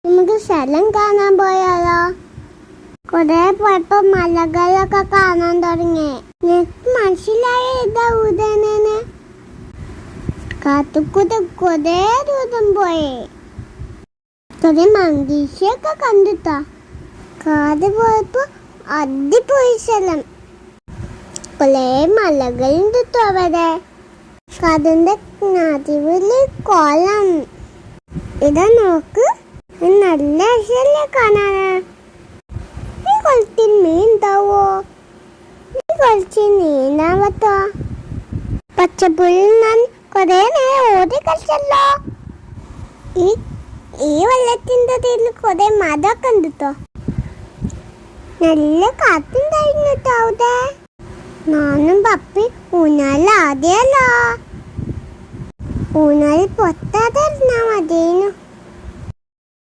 നമുക്ക് സ്ഥലം കാണാൻ പോയാലോ? കുറെ പോയപ്പോ മലകളൊക്കെ കാണാൻ തുടങ്ങി. നിനക്ക് മനസ്സിലായ ഇതാ ഉദയനെന്ന്? കാത്തുകൂടെ കുറെ ദൂരം പോയി. കുറെ മങ്കീശയൊക്കെ കണ്ടിട്ടാ. കാട് പോയപ്പോ അടിപൊളി സ്ഥലം. കുറെ മലകളുണ്ട് അവിടെ. കടന്റെ നടുവില് കുളം. ഇതാ നോക്ക്, നല്ല രസല്ലേ കാണാന്. ഈ കുളത്തിൽ മീൻ ഉണ്ടാവോ? ഈ കുളത്തിൽ നീന്താൻ പറ്റോ? പച്ചപ്പുല്ലിൽ ഞാൻ കുറെ നേരം ഓടി കളിച്ചല്ലോ. ഈ വെള്ളത്തിന്റെ തീരിൽ കുറെ മരമൊക്കെ ഉണ്ട് കേട്ടോ. നല്ല കാറ്റുണ്ടായിരുന്നു കേട്ടോ അവിടെ. ഞാനും പപ്പി ഊഞ്ഞാലാദ്യല്ലോ. ഊഞ്ഞാലിൽ പൊത്താതിരുന്നാ മതിയെന്നു.